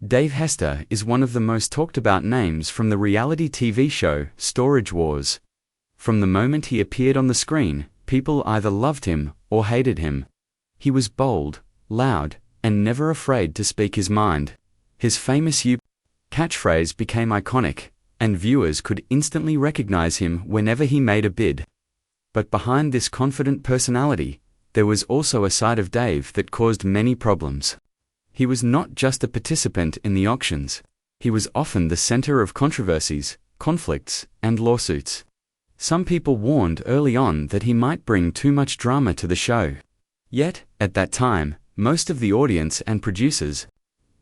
Dave Hester is one of the most talked about names from the reality TV show Storage Wars. From the moment he appeared on the screen, people either loved him or hated him. He was bold, loud, and never afraid to speak his mind. His famous "you" catchphrase became iconic, and viewers could instantly recognize him whenever he made a bid. But behind this confident personality, there was also a side of Dave that caused many problems. He was not just a participant in the auctions. He was often the center of controversies, conflicts, and lawsuits. Some people warned early on that he might bring too much drama to the show. Yet, at that time, most of the audience and producers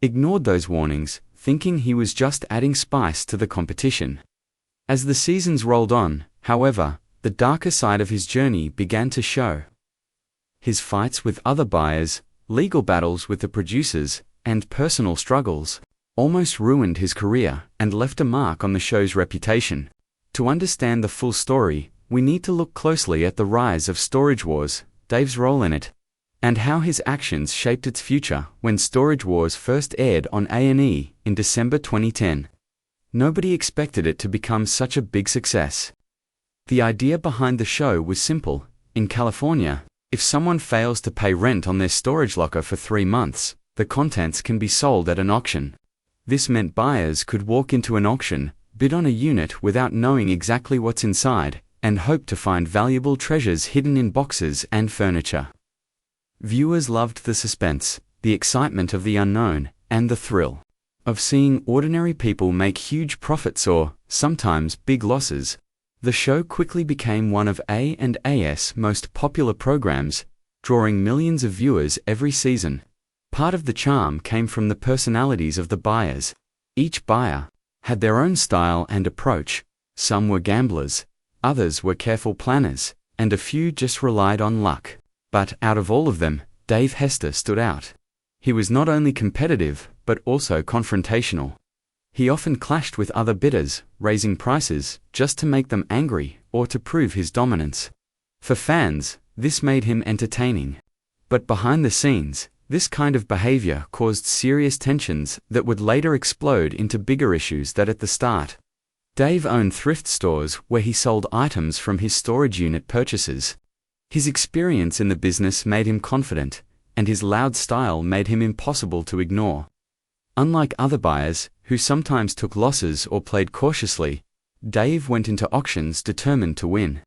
ignored those warnings, thinking he was just adding spice to the competition. As the seasons rolled on, however, the darker side of his journey began to show. His fights with other buyers, legal battles with the producers, and personal struggles almost ruined his career and left a mark on the show's reputation. To understand the full story, we need to look closely at the rise of Storage Wars, Dave's role in it, and how his actions shaped its future when Storage Wars first aired on A&E in December 2010. Nobody expected it to become such a big success. The idea behind the show was simple. In California, if someone fails to pay rent on their storage locker for 3 months, the contents can be sold at an auction. This meant buyers could walk into an auction, bid on a unit without knowing exactly what's inside, and hope to find valuable treasures hidden in boxes and furniture. Viewers loved the suspense, the excitement of the unknown, and the thrill of seeing ordinary people make huge profits or, sometimes, big losses. The show quickly became one of A&E's most popular programs, drawing millions of viewers every season. Part of the charm came from the personalities of the buyers. Each buyer had their own style and approach. Some were gamblers, others were careful planners, and a few just relied on luck. But out of all of them, Dave Hester stood out. He was not only competitive, but also confrontational. He often clashed with other bidders, raising prices just to make them angry or to prove his dominance. For fans, this made him entertaining. But behind the scenes, this kind of behavior caused serious tensions that would later explode into bigger issues than at the start. Dave owned thrift stores where he sold items from his storage unit purchases. His experience in the business made him confident, and his loud style made him impossible to ignore. Unlike other buyers, who sometimes took losses or played cautiously, Dave went into auctions determined to win.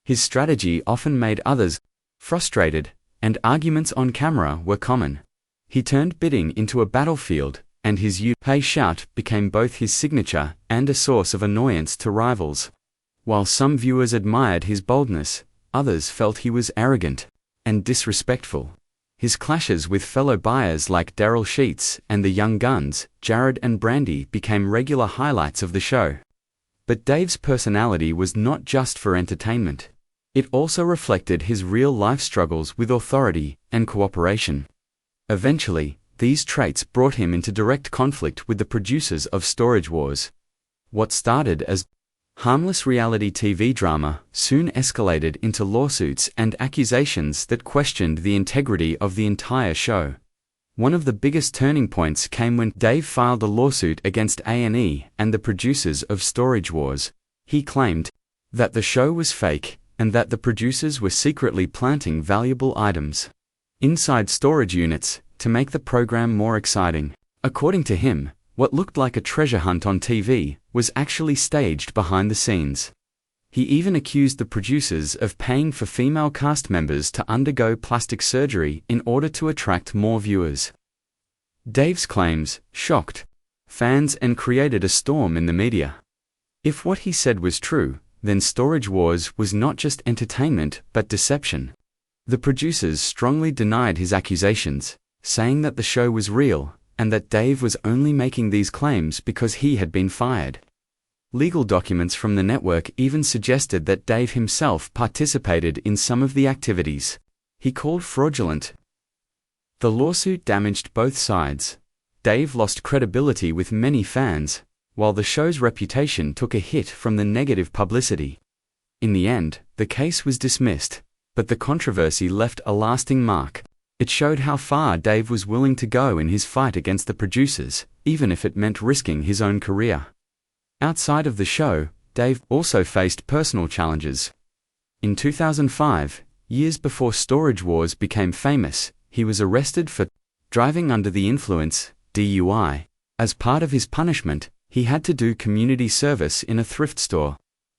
His strategy often made others frustrated, and arguments on camera were common. He turned bidding into a battlefield, and his "you pay" shout became both his signature and a source of annoyance to rivals. While some viewers admired his boldness, others felt he was arrogant and disrespectful. His clashes with fellow buyers like Daryl Sheets and the Young Guns, Jared and Brandy, became regular highlights of the show. But Dave's personality was not just for entertainment. It also reflected his real-life struggles with authority and cooperation. Eventually, these traits brought him into direct conflict with the producers of Storage Wars. What started as harmless reality TV drama soon escalated into lawsuits and accusations that questioned the integrity of the entire show. One of the biggest turning points came when Dave filed a lawsuit against A&E and the producers of Storage Wars. He claimed that the show was fake and that the producers were secretly planting valuable items inside storage units to make the program more exciting. According to him, what looked like a treasure hunt on TV was actually staged behind the scenes. He even accused the producers of paying for female cast members to undergo plastic surgery in order to attract more viewers. Dave's claims shocked fans and created a storm in the media. If what he said was true, then Storage Wars was not just entertainment but deception. The producers strongly denied his accusations, saying that the show was real and that Dave was only making these claims because he had been fired. Legal documents from the network even suggested that Dave himself participated in some of the activities he called fraudulent. The lawsuit damaged both sides. Dave lost credibility with many fans, while the show's reputation took a hit from the negative publicity. In the end, the case was dismissed, but the controversy left a lasting mark. It showed how far Dave was willing to go in his fight against the producers, even if it meant risking his own career. Outside of the show, Dave also faced personal challenges. In 2005, years before Storage Wars became famous, he was arrested for driving under the influence, DUI. As part of his punishment, he had to do community service in a thrift store.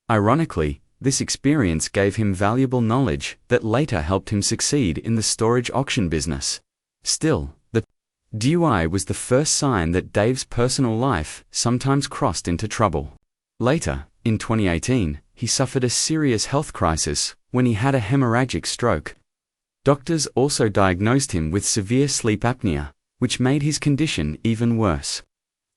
Ironically, this experience gave him valuable knowledge that later helped him succeed in the storage auction business. Still, the DUI was the first sign that Dave's personal life sometimes crossed into trouble. Later, in 2018, he suffered a serious health crisis when he had a hemorrhagic stroke. Doctors also diagnosed him with severe sleep apnea, which made his condition even worse.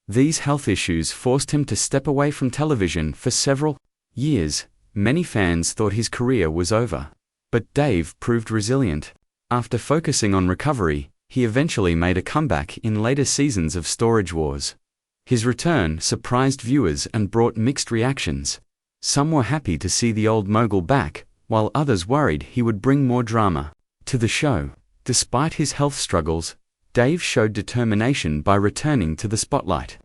These health issues forced him to step away from television for several years. Many fans thought his career was over. But Dave proved resilient. After focusing on recovery, he eventually made a comeback in later seasons of Storage Wars. His return surprised viewers and brought mixed reactions. Some were happy to see the old mogul back, while others worried he would bring more drama to the show. Despite his health struggles, Dave showed determination by returning to the spotlight.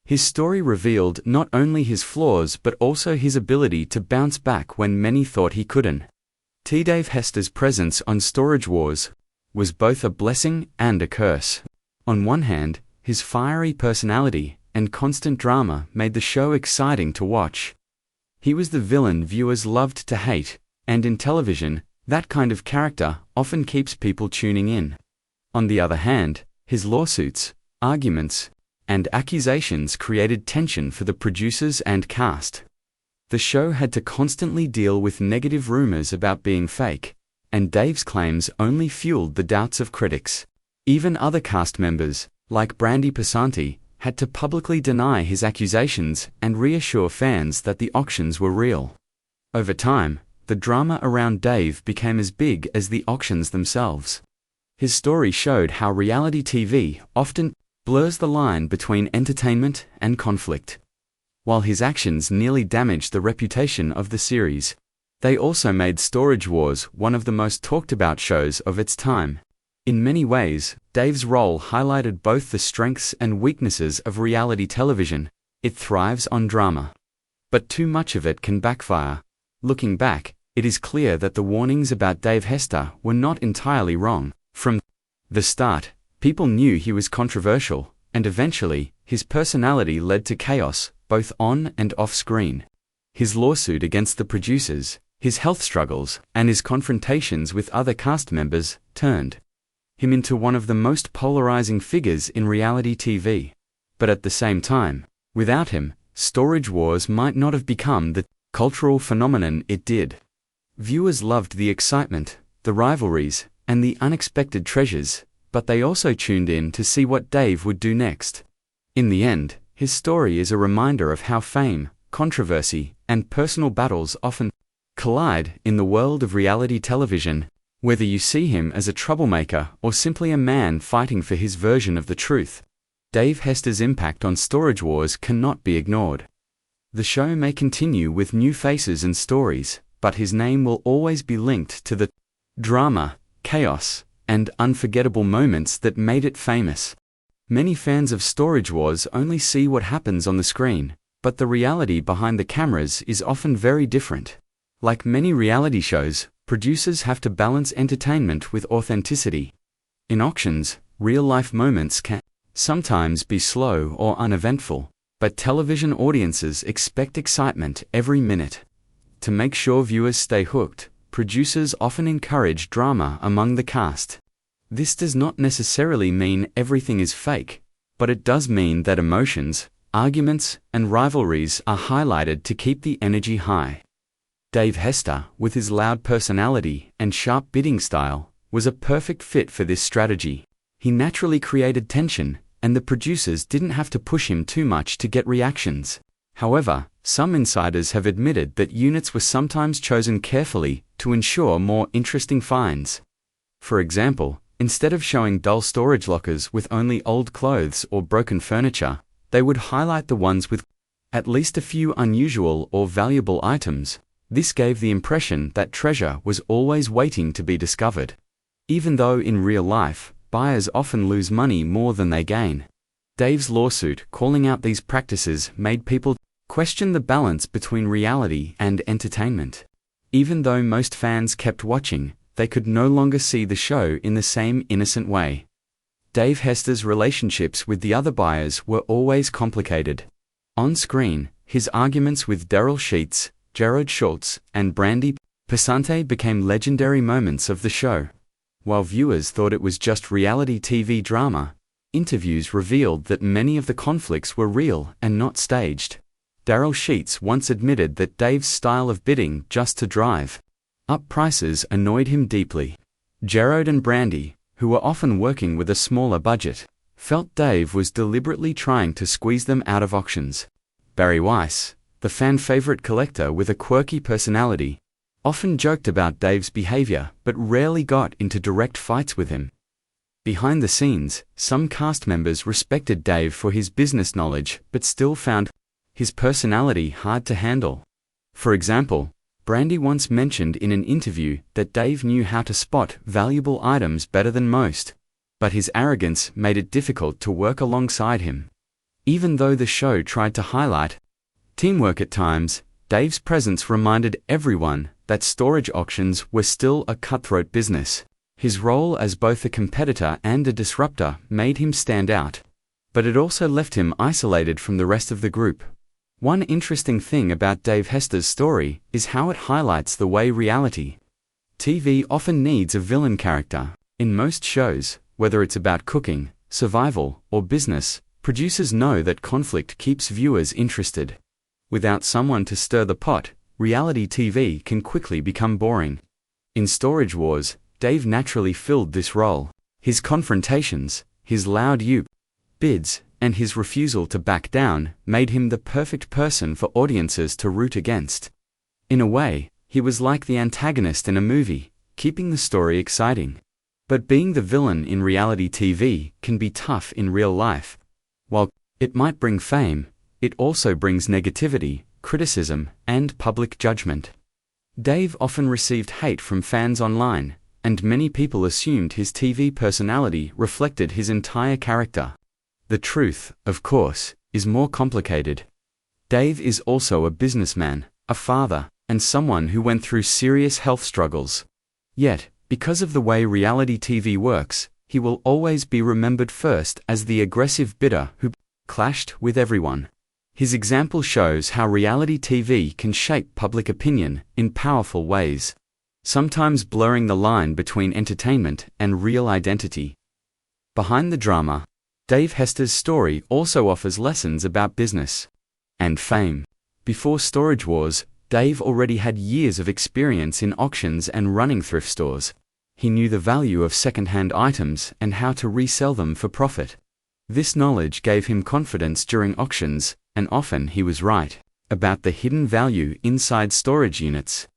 His story revealed not only his flaws but also his ability to bounce back when many thought he couldn't. Dave Hester's presence on Storage Wars was both a blessing and a curse. On one hand, his fiery personality and constant drama made the show exciting to watch. He was the villain viewers loved to hate, and in television, that kind of character often keeps people tuning in. On the other hand, his lawsuits, arguments, and accusations created tension for the producers and cast. The show had to constantly deal with negative rumors about being fake, and Dave's claims only fueled the doubts of critics. Even other cast members, like Brandy Passanti, had to publicly deny his accusations and reassure fans that the auctions were real. Over time, the drama around Dave became as big as the auctions themselves. His story showed how reality TV often blurs the line between entertainment and conflict. While his actions nearly damaged the reputation of the series, they also made Storage Wars one of the most talked about shows of its time. In many ways, Dave's role highlighted both the strengths and weaknesses of reality television. It thrives on drama, but too much of it can backfire. Looking back, it is clear that the warnings about Dave Hester were not entirely wrong. From the start, people knew he was controversial, and eventually, his personality led to chaos, both on and off screen. His lawsuit against the producers, his health struggles, and his confrontations with other cast members turned him into one of the most polarizing figures in reality TV. But at the same time, without him, Storage Wars might not have become the cultural phenomenon it did. Viewers loved the excitement, the rivalries, and the unexpected treasures, but they also tuned in to see what Dave would do next. In the end, his story is a reminder of how fame, controversy, and personal battles often collide in the world of reality television. Whether you see him as a troublemaker or simply a man fighting for his version of the truth, Dave Hester's impact on Storage Wars cannot be ignored. The show may continue with new faces and stories, but his name will always be linked to the drama, chaos, and unforgettable moments that made it famous. Many fans of Storage Wars only see what happens on the screen, but the reality behind the cameras is often very different. Like many reality shows, producers have to balance entertainment with authenticity. In auctions, real-life moments can sometimes be slow or uneventful, but television audiences expect excitement every minute. To make sure viewers stay hooked, producers often encourage drama among the cast. This does not necessarily mean everything is fake, but it does mean that emotions, arguments, and rivalries are highlighted to keep the energy high. Dave Hester, with his loud personality and sharp bidding style, was a perfect fit for this strategy. He naturally created tension, and the producers didn't have to push him too much to get reactions. However, some insiders have admitted that units were sometimes chosen carefully to ensure more interesting finds. For example, instead of showing dull storage lockers with only old clothes or broken furniture, they would highlight the ones with at least a few unusual or valuable items. This gave the impression that treasure was always waiting to be discovered. even though in real life, buyers often lose money more than they gain. Dave's lawsuit calling out these practices made people question the balance between reality and entertainment. Even though most fans kept watching, they could no longer see the show in the same innocent way. Dave Hester's relationships with the other buyers were always complicated. On screen, his arguments with Daryl Sheets, Gerard Schultz, and Brandy Passante became legendary moments of the show. While viewers thought it was just reality TV drama, interviews revealed that many of the conflicts were real and not staged. Daryl Sheets once admitted that Dave's style of bidding just to drive up prices annoyed him deeply. Gerard and Brandy, who were often working with a smaller budget, felt Dave was deliberately trying to squeeze them out of auctions. Barry Weiss, the fan-favorite collector with a quirky personality, often joked about Dave's behavior but rarely got into direct fights with him. Behind the scenes, some cast members respected Dave for his business knowledge but still found his personality hard to handle. For example, Brandy once mentioned in an interview that Dave knew how to spot valuable items better than most, but his arrogance made it difficult to work alongside him. Even though the show tried to highlight teamwork at times, Dave's presence reminded everyone that storage auctions were still a cutthroat business. His role as both a competitor and a disruptor made him stand out, but it also left him isolated from the rest of the group. One interesting thing about Dave Hester's story is how it highlights the way reality TV often needs a villain character. In most shows, whether it's about cooking, survival, or business, producers know that conflict keeps viewers interested. Without someone to stir the pot, reality TV can quickly become boring. In Storage Wars, Dave naturally filled this role. His confrontations, his loud bids, and his refusal to back down made him the perfect person for audiences to root against. In a way, he was like the antagonist in a movie, keeping the story exciting. But being the villain in reality TV can be tough in real life. While it might bring fame, it also brings negativity, criticism, and public judgment. Dave often received hate from fans online, and many people assumed his TV personality reflected his entire character. The truth, of course, is more complicated. Dave is also a businessman, a father, and someone who went through serious health struggles. Yet, because of the way reality TV works, he will always be remembered first as the aggressive bidder who clashed with everyone. His example shows how reality TV can shape public opinion in powerful ways, sometimes blurring the line between entertainment and real identity. Behind the drama, Dave Hester's story also offers lessons about business and fame. Before Storage Wars, Dave already had years of experience in auctions and running thrift stores. He knew the value of second-hand items and how to resell them for profit. This knowledge gave him confidence during auctions, and often he was right about the hidden value inside storage units.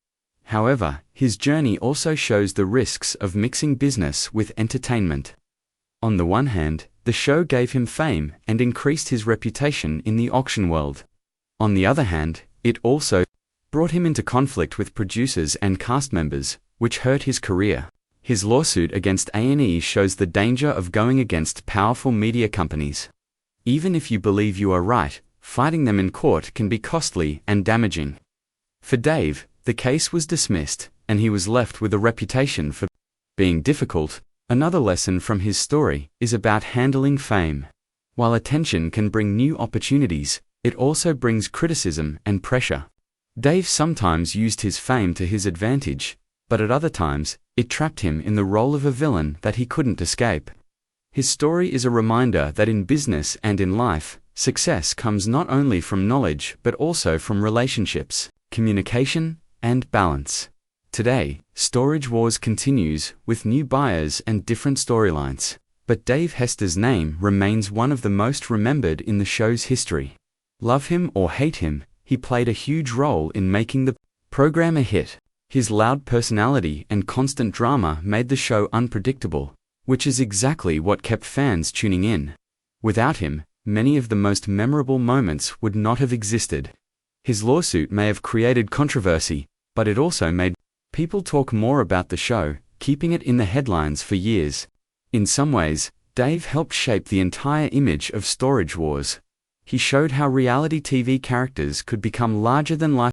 However, his journey also shows the risks of mixing business with entertainment. On the one hand, the show gave him fame and increased his reputation in the auction world. On the other hand, it also brought him into conflict with producers and cast members, which hurt his career. His lawsuit against A&E shows the danger of going against powerful media companies. Even if you believe you are right, fighting them in court can be costly and damaging. For Dave, the case was dismissed, and he was left with a reputation for being difficult. Another lesson from his story is about handling fame. While attention can bring new opportunities, it also brings criticism and pressure. Dave sometimes used his fame to his advantage, but at other times, it trapped him in the role of a villain that he couldn't escape. His story is a reminder that in business and in life, success comes not only from knowledge but also from relationships, communication, and balance. Today, Storage Wars continues with new buyers and different storylines, but Dave Hester's name remains one of the most remembered in the show's history. Love him or hate him, he played a huge role in making the program a hit. His loud personality and constant drama made the show unpredictable, which is exactly what kept fans tuning in. Without him, many of the most memorable moments would not have existed. His lawsuit may have created controversy, but it also made people talk more about the show, keeping it in the headlines for years. In some ways, Dave helped shape the entire image of Storage Wars. He showed how reality TV characters could become larger-than-life